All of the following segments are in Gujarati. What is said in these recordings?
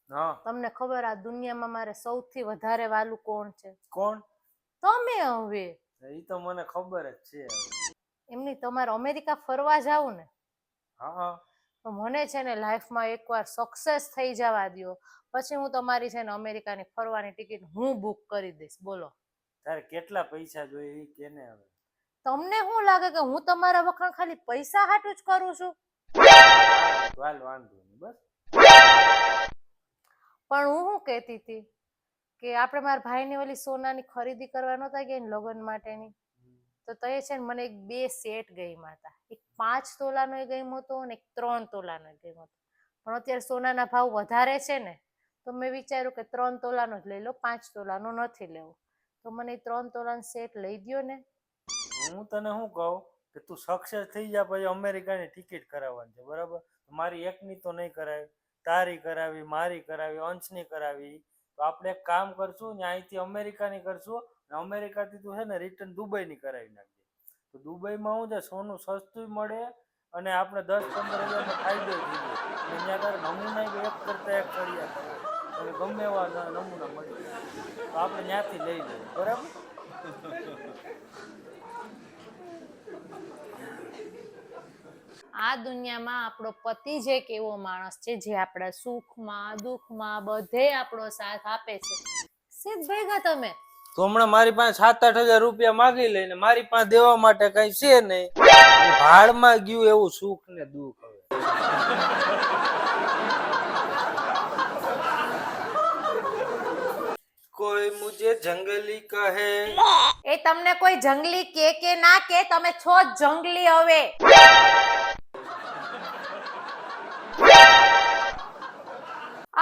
હા તમને ખબર આ દુનિયામાં મારે સૌથી વધારે વાલું કોણ છે? કોણ? તમે. હવે એ તો મને ખબર જ છે એમની તમારે અમેરિકા ફરવા જાવું ને હા તો મને છે ને લાઈફમાં એકવાર સક્સેસ થઈ જવા દ્યો, પછી હું તમારી છે ને અમેરિકાની ફરવાની ટિકિટ હું બુક કરી દઈશ. બોલો તારે કેટલા પૈસા જોઈએ એ કેને હવે. તમને શું લાગે કે હું તમારા વખાણ ખાલી પૈસા હાટું જ કરું છું? હાલ વાંધો નહીં બસ. પણ હું શું કહેતી હતી કે આપણે મારા ભાઈની ઓલી સોનાની ખરીદી કરવા નહોતા ગયા ને લગ્ન માટેની, તો તો એ છે ને મને એક 2 સેટ ગમ્યા હતા. એક 5 તોલાનો ગમ્યો હતો અને એક 3 તોલાનો ગમ્યો હતો. પણ અત્યારે સોનાના ભાવ વધારે છે ને તો મેં વિચાર્યું કે 3 તોલાનો જ લઈ લો, 5 તોલાનો નથી લેવો. તો મને 3 તોલાનો સેટ લઈ દ્યો ને. હું તને શું કહું કે તું સક્સેસ થઈ જા પછી અમેરિકાની ટિકિટ કરાવવાની છે બરાબર. મારી એકની તો નહીં કરાવી, તારી કરાવી, મારી કરાવી, અંશની કરાવી. તો આપણે એક કામ કરશું ને અહીંથી અમેરિકાની કરશું ને અમેરિકાથી તું છે ને રિટર્ન દુબઈની કરાવી નાખજે. તો દુબઈમાં હું છે સોનું સસ્તું મળે અને આપણે 10-15 હજારનો ફાયદો થઈ જાય. અને ત્યાં તારે નમૂના એક કરતા એક ચડિયા કરે અને ગમે એવા નમૂના મળી જાય. તો આપણે ત્યાંથી લઈ લઈએ બરાબર. આ દુનિયામાં આપણો પતિ જ એક એવો માણસ છે જે આપણા સુખમાં દુઃખમાં બધે આપણો સાથ આપે છે. સીધ ભેગા તમે તો હમણાં મારી પાસે 7-8 હજાર રૂપિયા માગી લઈને મારી પાસે દેવા માટે કઈ છે નહીં. ભાડમાં ગયું એવું સુખ ને દુઃખ. હવે કોઈ મુજે જંગલી કહે. એ તમને કોઈ જંગલી કે ના કે, તમે છો જ જંગલી. હવે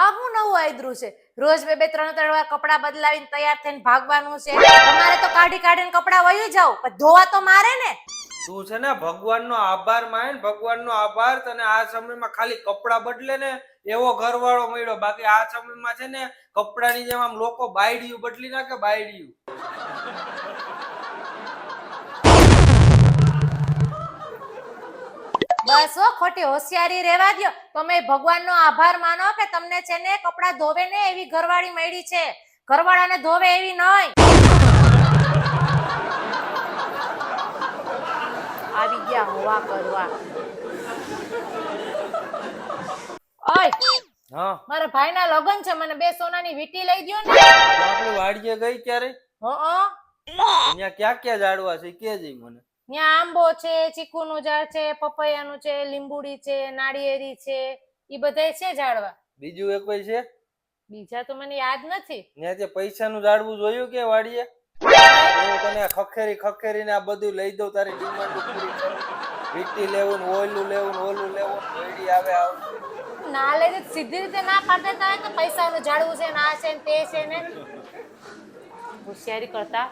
આ હું નવું આયદ્રું છે? રોજ 2-3 વાર કપડા બદલાવીને તૈયાર થઈને ભાગવાનું છે. તમારે તો કાઢી કાઢીને કપડા વયું જાવ, પણ ધોવા તો મારે ને. તું છે ને ભગવાનનો આભાર માન, ભગવાનનો આભાર. તને આ સમયમાં ખાલી કપડા બદલે ને એવો ઘરવાળો મળ્યો. બાકી આ સમયમાં છે ને કપડાની જેમ આમ લોકો બાયડીયું બદલી નાખે, બાયડીયું. બસ હો, ખોટી હોશિયારી રહેવા દ્યો. તમે ભગવાનનો આભાર માનો કે તમને છે ને કપડા ધોવે ને એવી ઘરવાળી મળી છે. ઘરવાળાને ધોવે એવી નહીં. આવી ગયા હવા કરવા. ઓય હા મારા ભાઈના લગ્ન છે, મને 2 સોનાની વીટી લઈ દ્યો ને. તો આપણે વાડીએ ગઈ ક્યારે? અહીંયા ક્યાં ક્યાં ઝાડવા છે કે જઈ મને. ત્યાં આંબો છે, ચીકુનું ઝાડ છે, પપૈયાનું છે, લીંબુડી છે, નાળિયેરી છે, ઈ બધાય છે ઝાડવા. બીજું એક કોઈ છે? બીજા તો મને યાદ નથી. ત્યાં જે પૈસાનું ઝાડવું જોયું કે વાડીએ? હું તને ખખેરીને આ બધું લઈ દઉં, તારી ડિમાન્ડ પૂરી કરું. વીટી લેવું ને ઓલું લેવું ને ઓલું લેવું ને વેડી આવે ના લઈ સીધી રીતે ના પાડી દેતા હોય કે પૈસાનું ઝાડવું છે ને આ છે ને તે છે ને. હોશિયારી કરતા